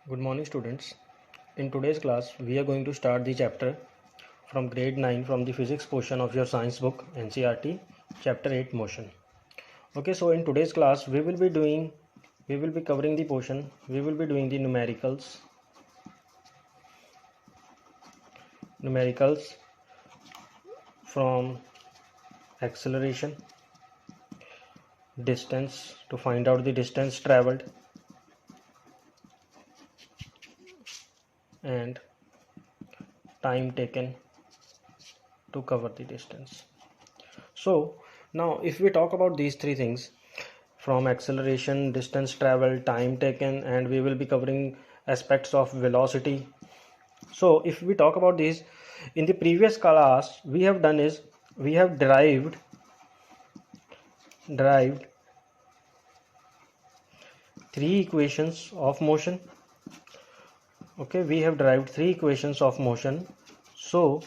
Good morning, students. In today's class, we are going to start the chapter from grade 9 from the physics portion of your science book NCERT, chapter 8 motion. Okay, so in today's class, we will be covering the portion, we will be doing the numericals from acceleration, distance to find out the distance traveled, and time taken to cover the distance. So now if we talk about these three things from acceleration, distance traveled, time taken, and we will be covering aspects of velocity. So if we talk about these, in the previous class we have done is we have derived three equations of motion. Okay, we have derived three equations of motion. So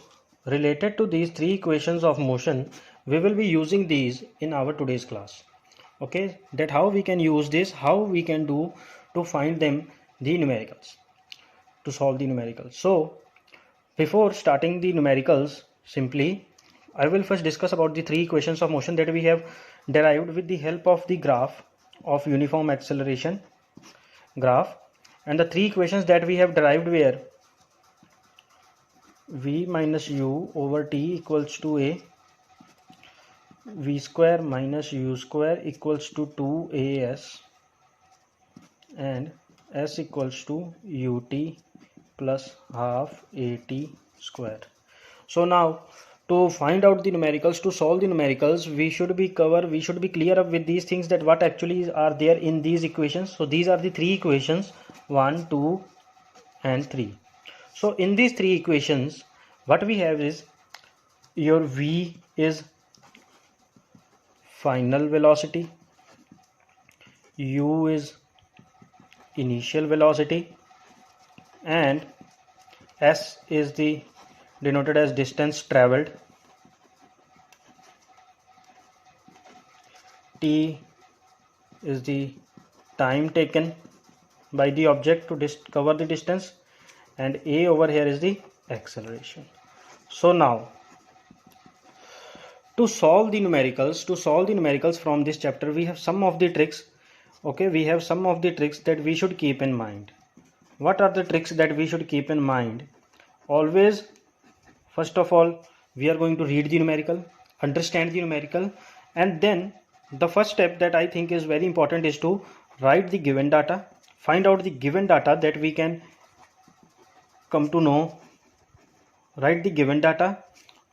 related to these three equations of motion, we will be using these in our today's class. Okay, that how we can use this, how we can do to find them the numericals, to solve the numericals. So before starting the numericals, simply I will first discuss about the three equations of motion that we have derived with the help of the graph of uniform acceleration graph, and the three equations that we have derived were v minus u over t equals to a, v square minus u square equals to 2as, and s equals to ut plus half at square. So now to find out the numericals, to solve the numericals, we should be clear up with these things, that what actually are there in these equations. So these are the three equations, 1, 2 and 3. So in these three equations, what we have is your v is final velocity, u is initial velocity, and s is the denoted as distance traveled, t is the time taken by the object to cover the distance, and a over here is the acceleration. So now to solve the numericals from this chapter, we have some of the tricks. Okay, we have some of the tricks that we should keep in mind. What are the tricks that we should keep in mind? Always, first of all, we are going to read the numerical, understand the numerical, and then the first step that I think is very important is to write the given data, find out the given data that we can come to know, write the given data,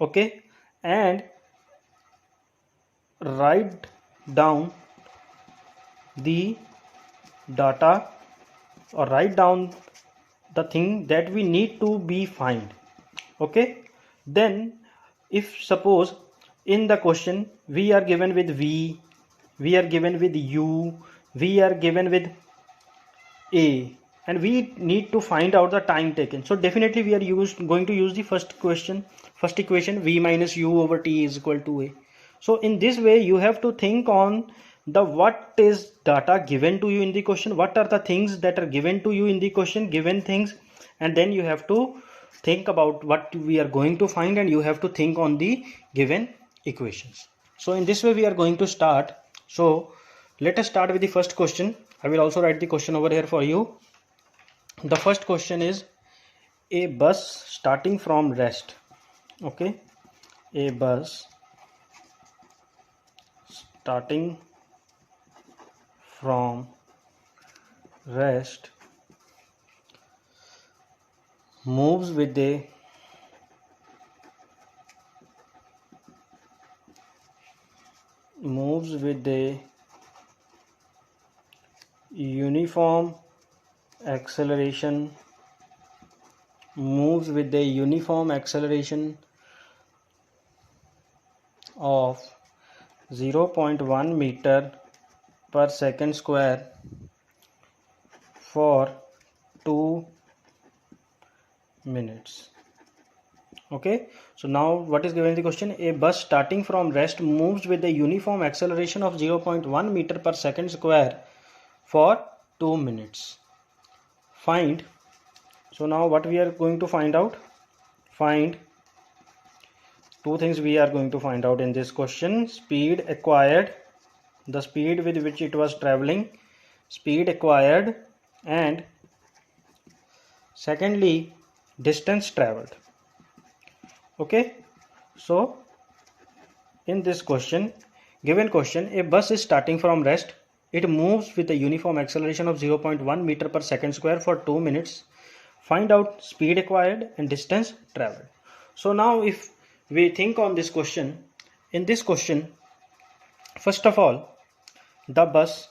okay, and write down the data, or write down the thing that we need to be find. Okay, then if suppose in the question we are given with v, we are given with u, we are given with a, and we need to find out the time taken, so definitely we are going to use the first equation, v minus u over t is equal to a. So in this way you have to think on the what is data given to you in the question, what are the things that are given to you in the question, given things, and then you have to think about what we are going to find, and you have to think on the given equations. So in this way we are going to start. So let us start with the first question. I will also write the question over here for you. The first question is a bus starting from rest. Okay, a bus starting from rest moves with a uniform acceleration, of 0.1 meter per second square for 2 minutes. Okay, so now what is given in the question? A bus starting from rest moves with a uniform acceleration of 0.1 meter per second square for 2 minutes. find. So now what we are going to find out? Find two things we are going to find out in this question: speed acquired, the speed with which it was traveling, speed acquired, and secondly distance traveled. Okay, so in this given question, a bus is starting from rest. It moves with a uniform acceleration of 0.1 meter per second square for 2 minutes. Find out speed acquired and distance traveled. So now if we think on this question, in this question, first of all, the bus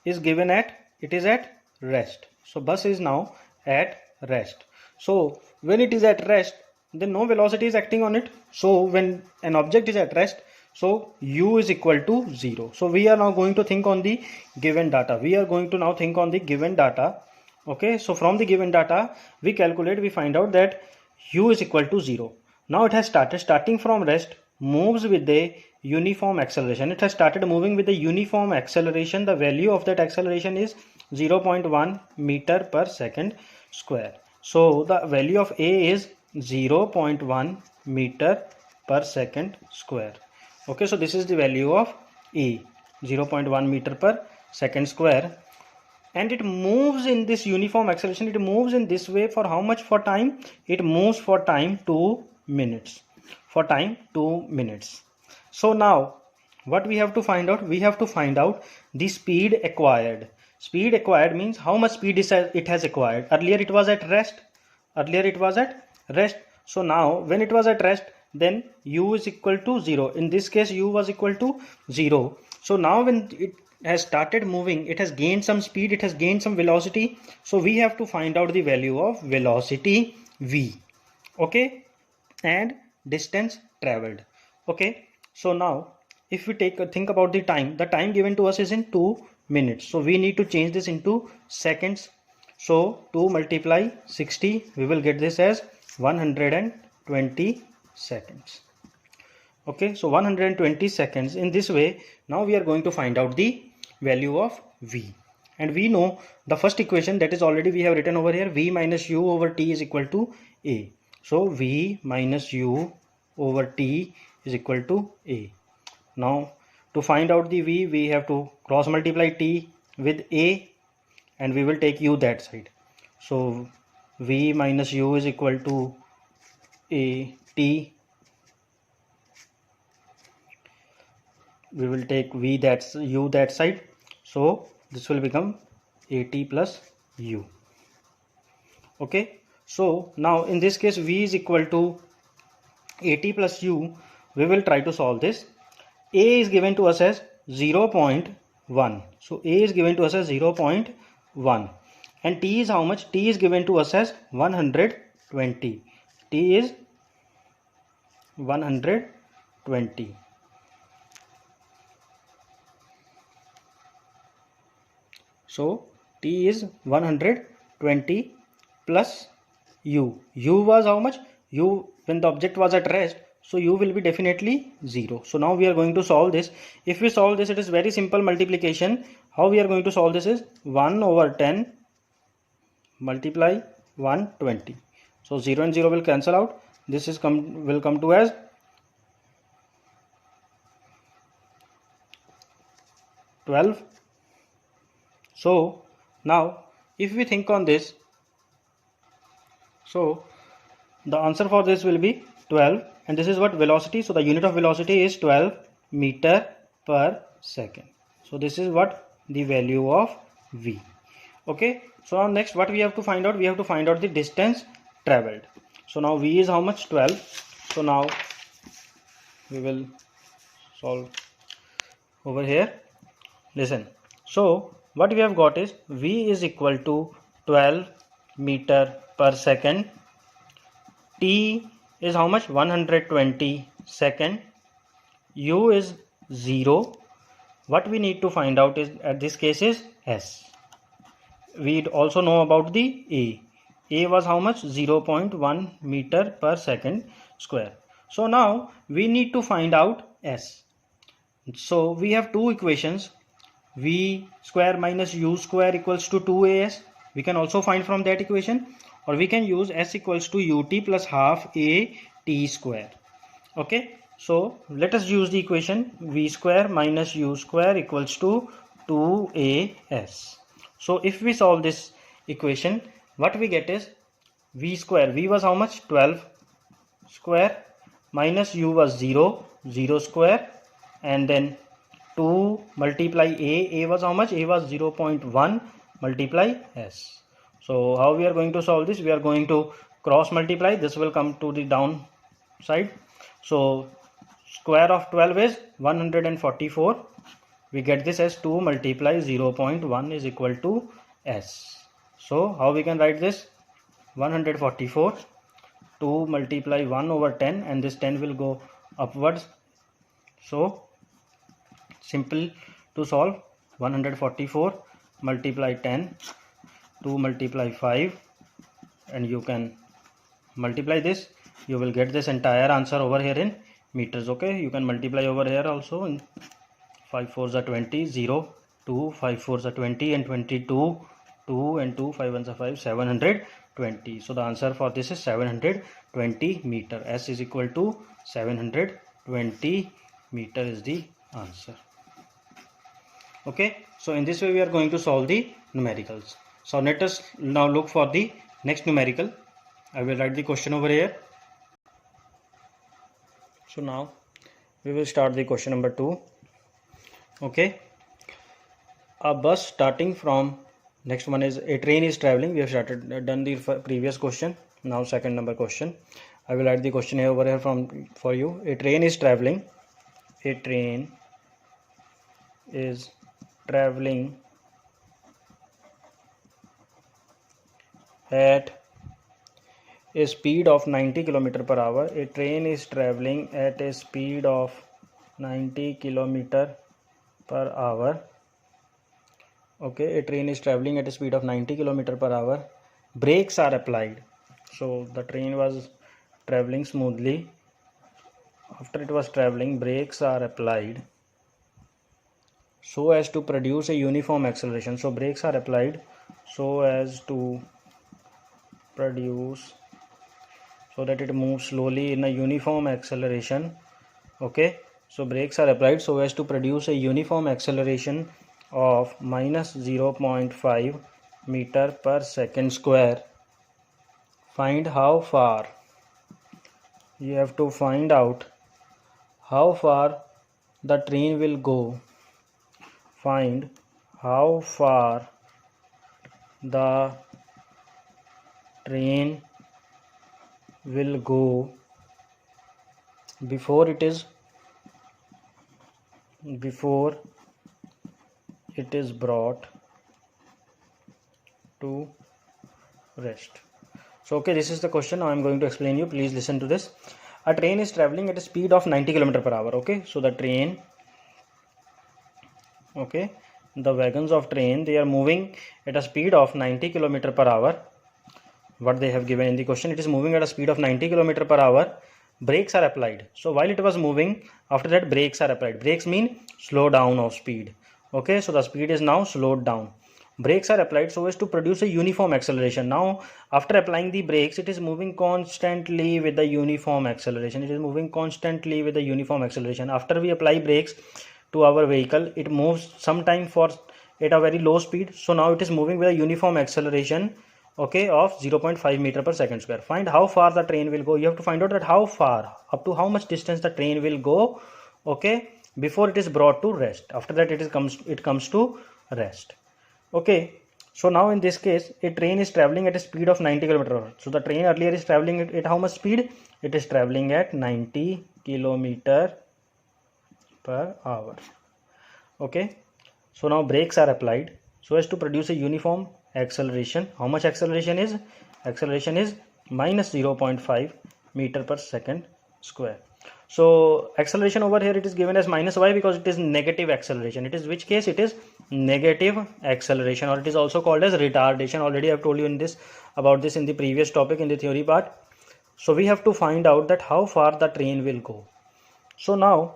is given at, it is at rest. So bus is now at rest. So when it is at rest, then no velocity is acting on it. So when an object is at rest, so u is equal to 0. So we are now going to think on the given data. We are going to now think on the given data. Okay, so from the given data, we calculate, we find out that u is equal to 0. Now it has starting from rest, moves with a uniform acceleration. It has started moving with a uniform acceleration. The value of that acceleration is 0.1 meter per second square. So the value of a is 0.1 meter per second square. Okay, so this is the value of a, 0.1 meter per second square, and it moves in this uniform acceleration. It moves in this way for how much? For time? It moves for time 2 minutes. For time 2 minutes. So now what we have to find out? We have to find out the speed acquired. Speed acquired means how much speed it has acquired. Earlier it was at rest. So now when it was at rest, then u is equal to 0. In this case u was equal to 0. So now when it has started moving, it has gained some speed, it has gained some velocity. So we have to find out the value of velocity v. Okay, and distance traveled. Okay, so now if we think about the time given to us is in 2 minutes. So we need to change this into seconds. So 2 multiply 60, we will get this as 120 seconds. Okay, so 120 seconds. In this way, now we are going to find out the value of v, and we know the first equation, that is already we have written over here, v minus u over t is equal to a. So v minus u over t is equal to a. Now to find out the v, we have to cross multiply t with a, and we will take u that side. So v minus u is equal to a t. We will take v, that's u that side. So this will become at plus u. Okay, so now in this case v is equal to at plus u. We will try to solve this. A is given to us as 0.1. So a is given to us as 0.1, and t is how much? T is given to us as 120. T is 120. So t is 120 plus u. U was how much? U, when the object was at rest, so u will be definitely 0. So now we are going to solve this. If we solve this, it is very simple multiplication. How we are going to solve this is 1 over 10 multiply 120. So 0 and 0 will cancel out. This is will come to as 12. So now if we think on this, so the answer for this will be 12, and this is what? Velocity. So the unit of velocity is 12 meter per second. So this is what? The value of v. Okay, so now next what we have to find out? We have to find out the distance traveled. So now v is how much? 12. So now we will solve over here. Listen, so what we have got is v is equal to 12 meter per second. T is how much? 120 second. U is 0. What we need to find out is, at this case, is s. We also know about the a. A was how much? 0.1 meter per second square. So now we need to find out s. So we have two equations. V square minus u square equals to 2as. We can also find from that equation, or we can use s equals to ut plus half a t square. Okay, so let us use the equation v square minus u square equals to 2as. So if we solve this equation, what we get is v square, v was how much, 12 square, minus u was 0 square, and then 2 multiply a was how much, a was 0.1 multiply s. So how we are going to solve this? We are going to cross multiply, this will come to the down side. So square of 12 is 144. We get this as 2 multiply 0.1 is equal to s. So how we can write this? 144, 2 multiply 1 over 10, and this 10 will go upwards. So simple to solve. 144 multiply 10, 2 multiply 5, and you can multiply this. You will get this entire answer over here in meters. Okay, you can multiply over here also. In 5 4s are 20, 0, 2, 5 4s are 20, and 22, 2, and 2, 5 1s are 5, 720. So the answer for this is 720 meter. S is equal to 720 meter is the answer. Okay, so in this way we are going to solve the numericals. So let us now look for the next numerical. I will write the question over here. So now we will start the question number 2. Okay, a bus starting from, next one is a train is traveling. We have done the previous question. Now second number question. I will write the question over here for you. A train is traveling. A train is traveling at a speed of 90 km per hour. A train is traveling at a speed of 90 km per hour. Okay, a train is traveling at a speed of 90 km per hour. Brakes are applied. So the train was traveling smoothly. After it was traveling, brakes are applied so as to produce a uniform acceleration. So brakes are applied so as to produce, so that it moves slowly in a uniform acceleration. Okay, so brakes are applied so as to produce a uniform acceleration of minus 0.5 meter per second square. Find how far. You have to find out how far the train will go. Find how far the train will go before it is brought to rest. So okay, this is the question. Now I am going to explain you. Please listen to this. A train is traveling at a speed of 90 km per hour. Okay, so the train, okay, the wagons of train, they are moving at a speed of 90 km per hour. What they have given in the question, it is moving at a speed of 90 km per hour. Brakes are applied. So while it was moving, after that brakes are applied. Brakes mean slow down of speed. Okay, so the speed is now slowed down. Brakes are applied so as to produce a uniform acceleration. Now after applying the brakes, it is moving constantly with the uniform acceleration. It is moving constantly with the uniform acceleration. After we apply brakes to our vehicle, it moves sometime at a very low speed. So now it is moving with a uniform acceleration, okay, of 0.5 meter per second square. Find how far the train will go. You have to find out that how far, up to how much distance the train will go, okay, before it is brought to rest. After that it comes to rest. Okay, so now in this case, a train is traveling at a speed of 90 km per hour. So the train earlier is traveling at how much speed? It is traveling at 90 km per hour. Okay, so now brakes are applied so as to produce a uniform acceleration. How much acceleration is? Acceleration is minus 0.5 meter per second square. So acceleration over here, it is given as minus. Why? Because it is negative acceleration. It is which case? It is negative acceleration, or it is also called as retardation. Already I have told you about this in the previous topic, in the theory part. So we have to find out that how far the train will go. So now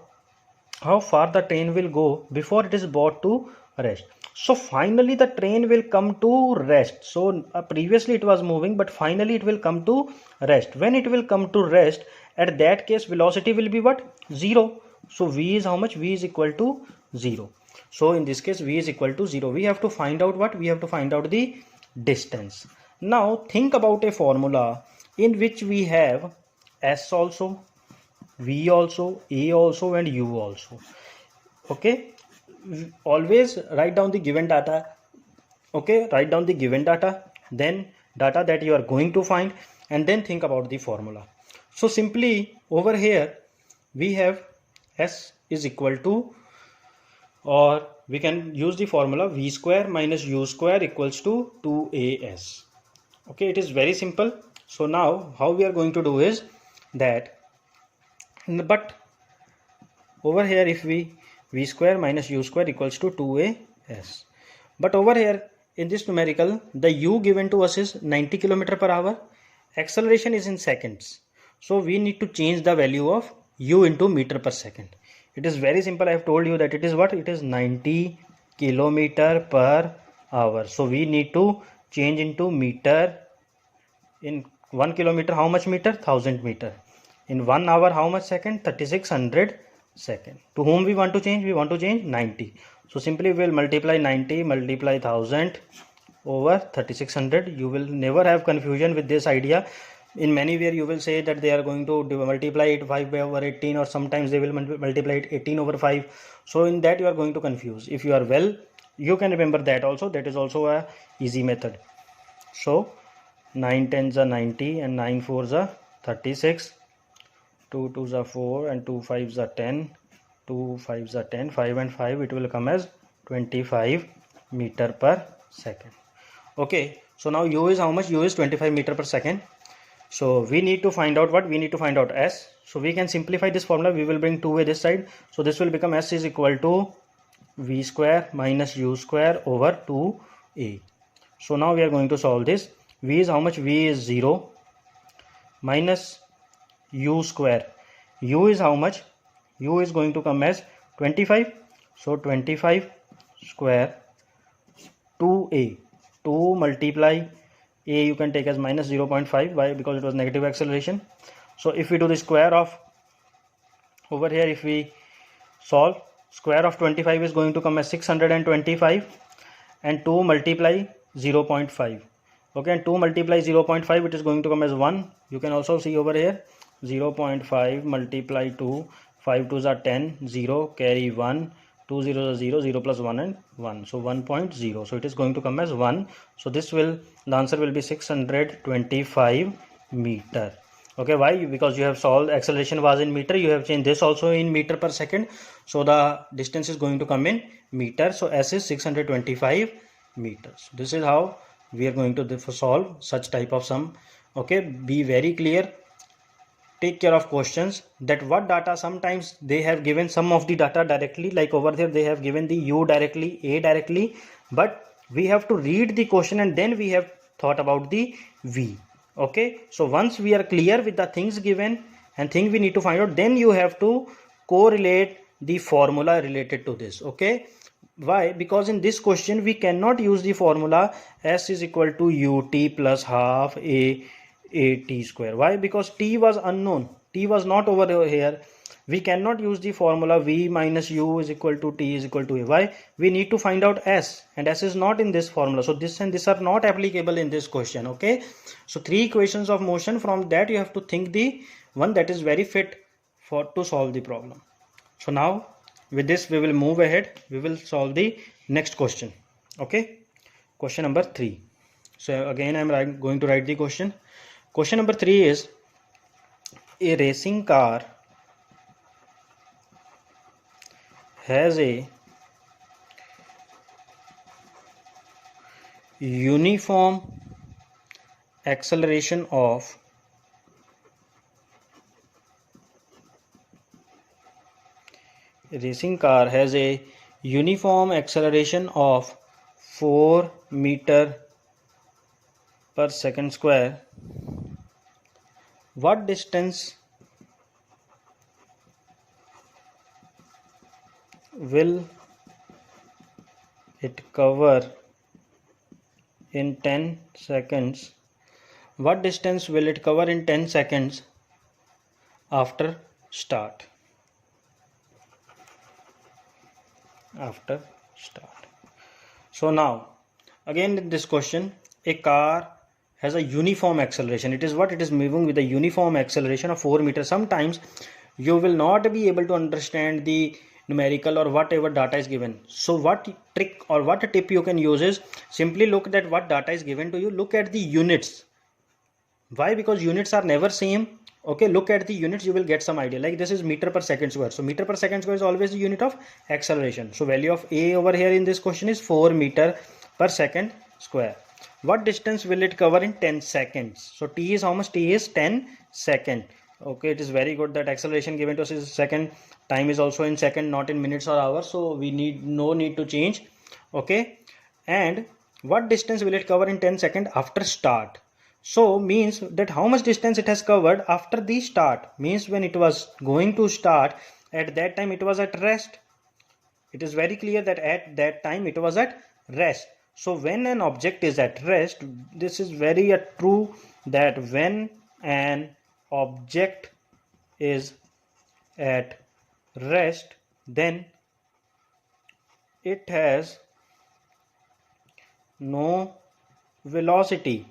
how far the train will go before it is brought to rest. So finally the train will come to rest. So previously it was moving, but finally it will come to rest. When it will come to rest, at that case velocity will be what? 0. So v is how much? V is equal to 0. So in this case v is equal to 0. We have to find out what? We have to find out the distance. Now think about a formula in which we have s also, v also, a also, and u also. Okay, always write down the given data. Okay, write down the given data, then data that you are going to find, and then think about the formula. So simply over here we have s is equal to, or we can use the formula v square minus u square equals to 2as. Okay, it is very simple. So now how we are going to do is that, but over here if we v square minus u square equals to 2as, but over here in this numerical the u given to us is 90 km per hour, acceleration is in seconds, so we need to change the value of u into meter per second. It is very simple. I have told you that it is what? It is 90 kilometer per hour. So we need to change into meter. In 1 kilometer how much meter? 1000 meter. In 1 hour how much second? 3600 second. To whom we want to change? We want to change 90. So simply we will multiply 90 multiply 1000 over 3600. You will never have confusion with this idea. In many where you will say that they are going to multiply it 5 over 18, or sometimes they will multiply it 18 over 5. So in that you are going to confuse. If you are well, you can remember that also. That is also a easy method. So 9 tens are 90 and 9 fours are 36, 2 twos are 4 and 2 fives are 10, 2 fives are 10, 5 and 5, it will come as 25 meter per second. Okay, so now u is how much? U is 25 meter per second. So we need to find out what? We need to find out s. So we can simplify this formula. We will bring 2a this side, so this will become s is equal to v square minus u square over 2a. So now we are going to solve this. V is how much? V is 0 minus u square. U is how much? U is going to come as 25. So 25 square 2a. 2 multiply a you can take as minus 0.5. Why? Because it was negative acceleration. So if we do the square of, over here if we solve, square of 25 is going to come as 625, and 2 multiply 0.5. Okay, and 2 multiply 0.5, it is going to come as 1. You can also see over here 0.5 multiply 2, 5 2s are 10, 0 carry 1, 2 zeros are 0, 0 plus 1 and 1, so 1.0. so it is going to come as 1. So this will, the answer will be 625 meter. Okay, why? Because you have solved, acceleration was in meter, you have changed this also in meter per second, so the distance is going to come in meter. So s is 625 meters. This is how we are going to solve such type of sum. Okay, be very clear, take care of questions, that what data, sometimes they have given some of the data directly, like over there they have given the u directly, a directly, but we have to read the question and then we have thought about the v. Okay, so once we are clear with the things given and thing we need to find out, then you have to correlate the formula related to this. Okay, why? Because in this question we cannot use the formula s is equal to ut plus half a t square. Why? Because t was unknown, t was not over here. We cannot use the formula v minus u is equal to t is equal to a. Why? We need to find out s, and s is not in this formula, so this and this are not applicable in this question. Okay, so 3 equations of motion, from that you have to think the one that is very fit for to solve the problem. So now with this we will move ahead, we will solve the next question. Okay, question number 3. So again I am going to write the question. Question number 3 is, a racing car has a uniform acceleration of 4 meter per second square. What distance will it cover in 10 seconds, what distance will it cover in 10 seconds after start? After start. So now again in this question, a car has a uniform acceleration. It is what? It is moving with a uniform acceleration of 4 meters. Sometimes you will not be able to understand the numerical or whatever data is given. So what trick or what tip you can use is simply look at what data is given to you. Look at the units. Why? Because units are never same. Okay, look at the units, you will get some idea. Like this is meter per second square. So meter per second square is always the unit of acceleration. So value of A over here in this question is 4 meter per second square. What distance will it cover in 10 seconds? So T is how much? T is 10 second. Okay, it is very good that acceleration given to us is second. Time is also in second, not in minutes or hours. So we no need to change. Okay, and what distance will it cover in 10 seconds after start? So means that how much distance it has covered after the start, means when it was going to start, at that time it was at rest. It is very clear that at that time it was at rest. So when an object is at rest, this is very true that when an object is at rest, then it has no velocity.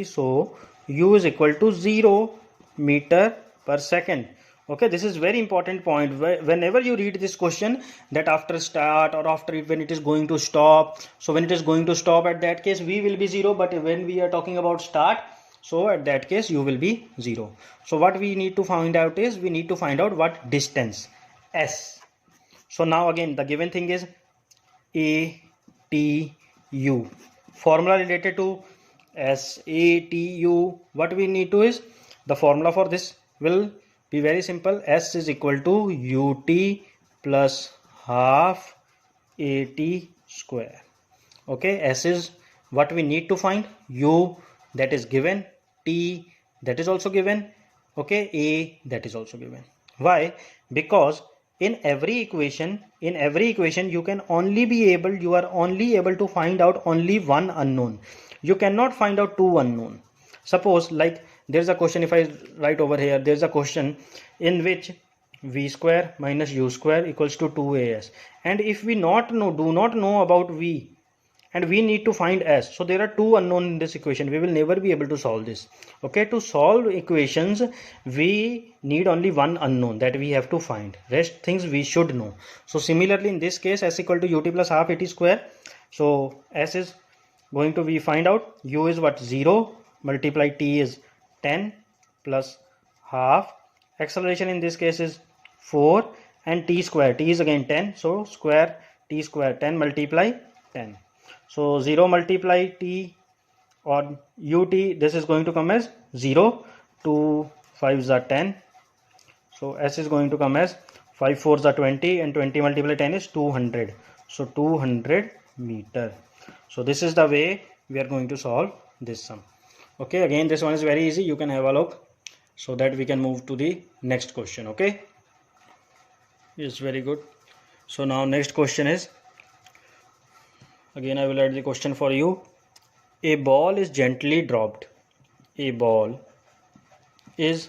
So u is equal to 0 meter per second. Okay, this is very important point. Whenever you read this question, that after start or after when it is going to stop, so when it is going to stop, at that case v will be 0, but when we are talking about start, so at that case u will be 0. So what we need to find out is, we need to find out what distance, s. So now again the given thing is ATU. Formula related to SATU, what we need to is, the formula for this will be very simple. S is equal to UT plus half AT square. Okay, S is what we need to find, U that is given, T that is also given, okay, A that is also given. Why? Because in every equation you are only able to find out only one unknown. You cannot find out two unknown. Suppose like there's a question, if I write over here, there's a question in which v square minus u square equals to 2as, and if we do not know about v and we need to find s, so there are two unknown in this equation, we will never be able to solve this. Okay, to solve equations we need only one unknown that we have to find, rest things we should know. So similarly in this case, s equal to ut plus half at square. So s is going to be, find out u is what, 0 multiply t is 10 plus half, acceleration in this case is 4, and t square, t is again 10, so square t square, 10 multiply 10. So 0 multiply t or ut, this is going to come as 0, 2 5s are 10, so s is going to come as 5 4s are 20, and 20 multiply 10 is 200, so 200 meter. So this is the way we are going to solve this sum. Okay, again this one is very easy, you can have a look, so that we can move to the next question. Okay, it's very good. So now next question is, again I will add the question for you. A ball is gently dropped. A ball is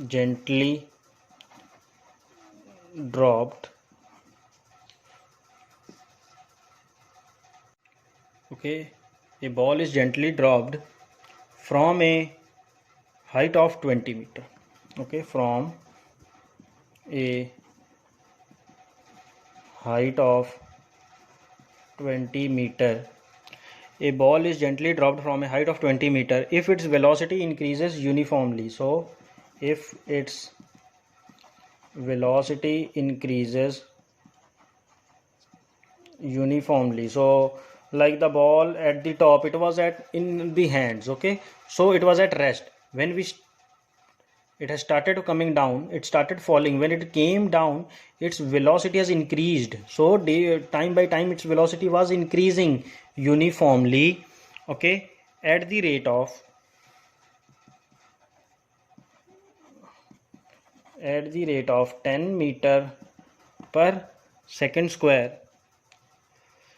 gently dropped. Okay, a ball is gently dropped from a height of 20 meter. Okay, from a height of 20 meter. A ball is gently dropped from a height of 20 meter if its velocity increases uniformly. So if its velocity increases uniformly, so like the ball at the top, it was at in the hands, okay, so it was at rest. When it has started coming down, it started falling, when it came down its velocity has increased, so time by time its velocity was increasing uniformly, okay, at the rate of 10 meter per second square.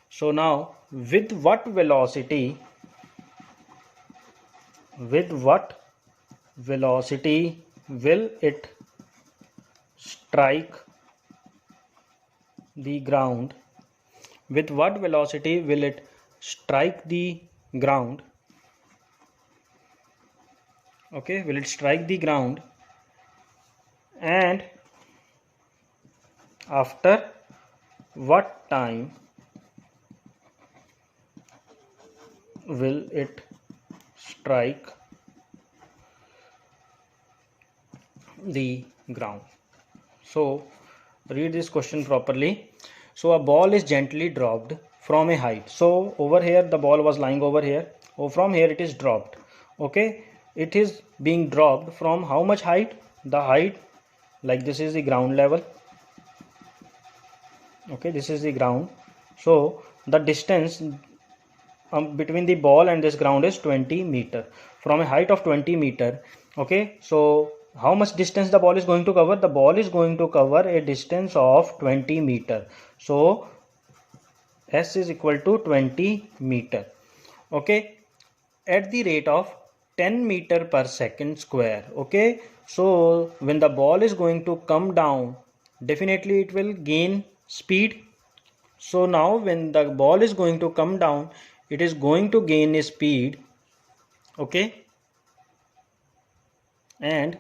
So now with what velocity will it strike the ground? With what velocity will it strike the ground? Okay, will it strike the ground, and after what time will it strike the ground? So read this question properly. So a ball is gently dropped from a height. So over here the ball was lying over here, or from here it is dropped. Okay, it is being dropped from how much height? The height, like this is the ground level. Okay, this is the ground. So the distance between the ball and this ground is 20 meter, from a height of 20 meter. Okay, so how much distance the ball is going to cover? The ball is going to cover a distance of 20 meter. So S is equal to 20 meter. Okay, at the rate of 10 meter per second square. Okay, so when the ball is going to come down, definitely it will gain speed. So now when the ball is going to come down, it is going to gain a speed. Okay, and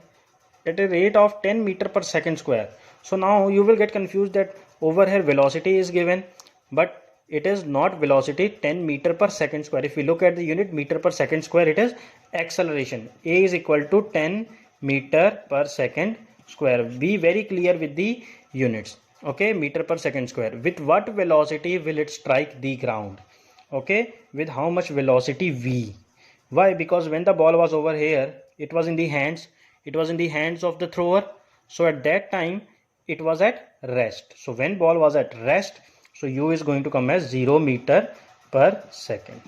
at a rate of 10 meter per second square. So now you will get confused that over here velocity is given, but it is not velocity 10 meter per second square. If we look at the unit meter per second square, it is acceleration. A is equal to 10 meter per second square. Be very clear with the units. Okay, meter per second square. With what velocity will it strike the ground? Okay, with how much velocity? V. Why? Because when the ball was over here, it was in the hands of the thrower. So at that time it was at rest. So when ball was at rest, so u is going to come as 0 meter per second.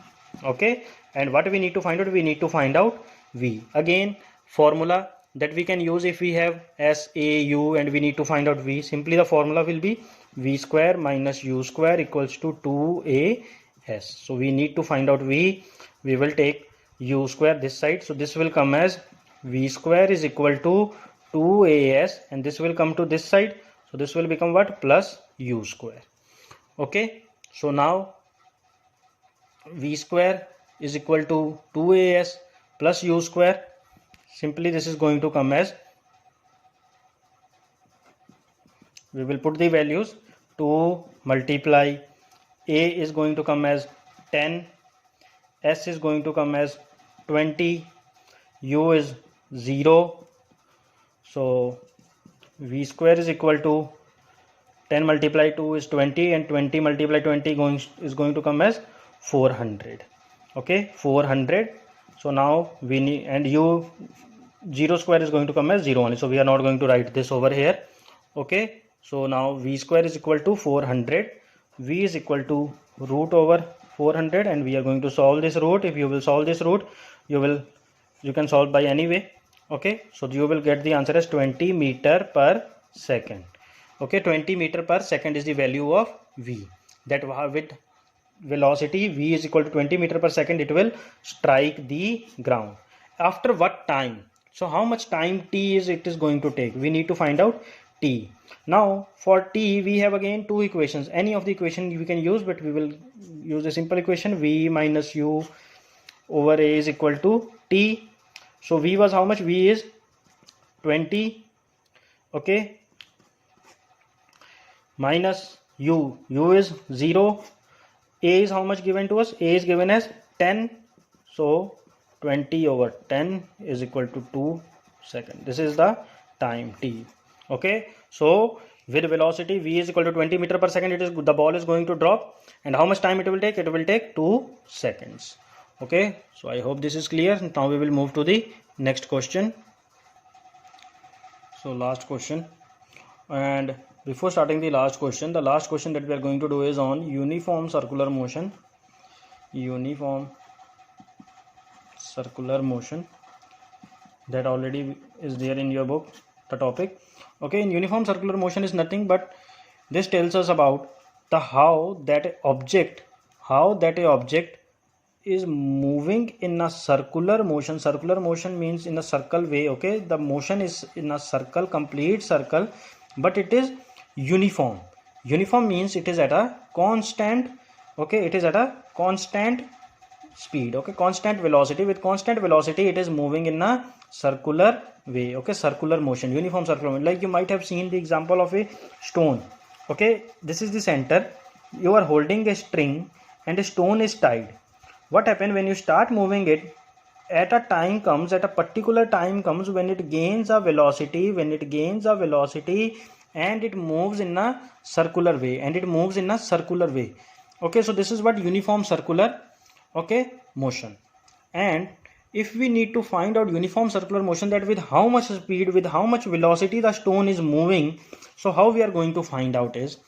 Okay, and what we need to find out? We need to find out v. Again, formula that we can use if we have s, a, u and we need to find out v. Simply the formula will be v square minus u square equals to 2a s. So we need to find out v. We will take u square this side, so this will come as v square is equal to 2as, and this will come to this side, so this will become what? Plus u square. Okay, so now v square is equal to 2as plus u square. Simply this is going to come as, we will put the values. 2 multiply a is going to come as 10, s is going to come as 20, u is 0. So v square is equal to 10 multiply 2 is 20, and 20 multiply 20 is going to come as 400. Okay, 400. So now we need, and u 0 square is going to come as 0 only, so we are not going to write this over here. Okay, so now v square is equal to 400. V is equal to root over 400, and we are going to solve this root. If you will solve this root, you can solve by any way. Okay, so you will get the answer as 20 meter per second. Okay, 20 meter per second is the value of v. That with velocity v is equal to 20 meter per second, it will strike the ground. After what time? So how much time t is it is going to take? We need to find out t. Now for t we have again two equations. Any of the equation we can use, but we will use a simple equation. V minus u over a is equal to t. So v was how much? V is 20. Okay, minus u is 0. A is how much given to us? A is given as 10. So 20 over 10 is equal to 2 seconds. This is the time t. Okay, so with velocity v is equal to 20 meter per second, the ball is going to drop, and how much time it will take? It will take 2 seconds. Okay, so I hope this is clear. Now we will move to the next question. So last question, and before starting the last question that we are going to do is on uniform circular motion. Uniform circular motion, that already is there in your book, the topic. Okay, in uniform circular motion is nothing but This tells us about the how that a object is moving in a circular motion. Circular motion means in a circle way. Okay, the motion is in a circle, complete circle, but it is uniform. Uniform means it is at a constant, okay, it is at a constant speed, okay, constant velocity. With constant velocity it is moving in a circular way, okay, circular motion, uniform circular motion. Like you might have seen the example of a stone. Okay, this is the center, you are holding a string and a stone is tied. What happens when you start moving it? At a particular time comes when it gains a velocity, and it moves in a circular way, okay. So this is what uniform circular, okay, motion. And if we need to find out uniform circular motion, that with how much speed, with how much velocity the stone is moving, so how we are going to find out is,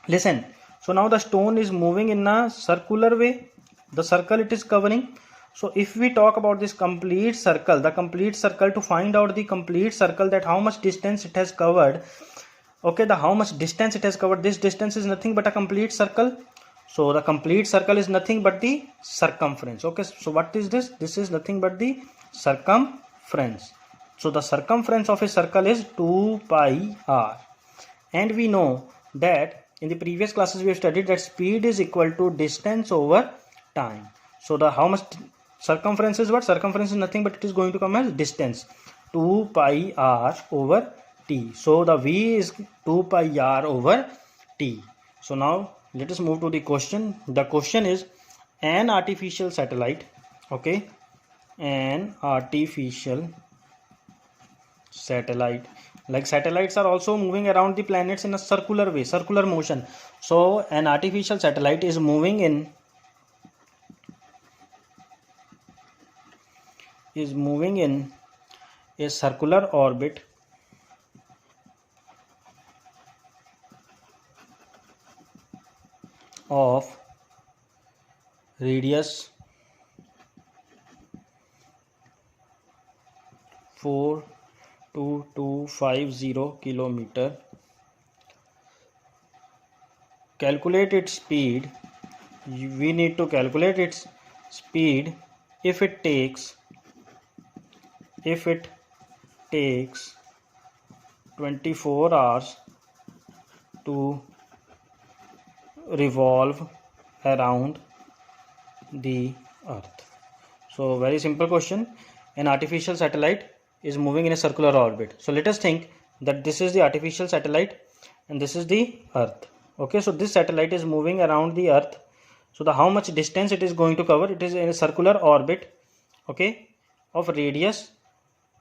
listen. So now the stone is moving in a circular way, the circle it is covering. So if we talk about this complete circle, to find out the complete circle, that how much distance it has covered, okay, how much distance it has covered, this distance is nothing but a complete circle. So the complete circle is nothing but the circumference, okay. So what is this? This is nothing but the circumference. So the circumference of a circle is 2 pi r. And we know that in the previous classes we have studied that speed is equal to distance over time. So the how much circumference is what? Circumference is nothing but it is going to come as distance, 2 pi r over t. So the v is 2 pi r over t. So now let us move to the question. The question is, an artificial satellite, okay, an artificial satellite, like satellites are also moving around the planets in a circular way, circular motion. So an artificial satellite is moving in a circular orbit of radius 42250 kilometer. Calculate its speed. We need to calculate its speed if it takes 24 hours to revolve around the earth. So very simple question. An artificial satellite is moving in a circular orbit. So let us think that this is the artificial satellite and this is the earth, okay. So this satellite is moving around the earth. So the how much distance it is going to cover? It is in a circular orbit, okay, of radius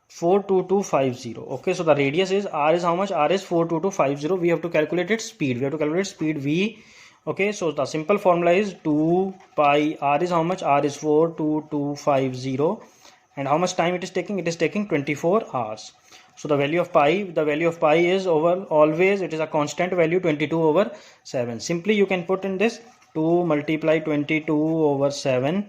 42250, okay. So the radius is r is how much? R is 42250. We have to calculate its speed. V, okay. So the simple formula is 2 pi r is how much? R is 42250. And how much time it is taking? It is taking 24 hours. So the value of pi is always it is a constant value, 22 over 7. Simply you can put in this 2 multiply 22 over 7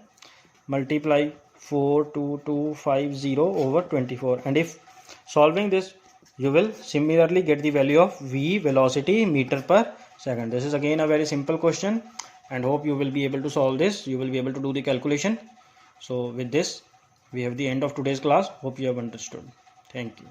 multiply 42250 over 24. And if solving this, you will similarly get the value of v, velocity, meter per second. This is again a very simple question, and hope you will be able to solve this. You will be able to do the calculation. So with this, we have the end of today's class. Hope you have understood. Thank you.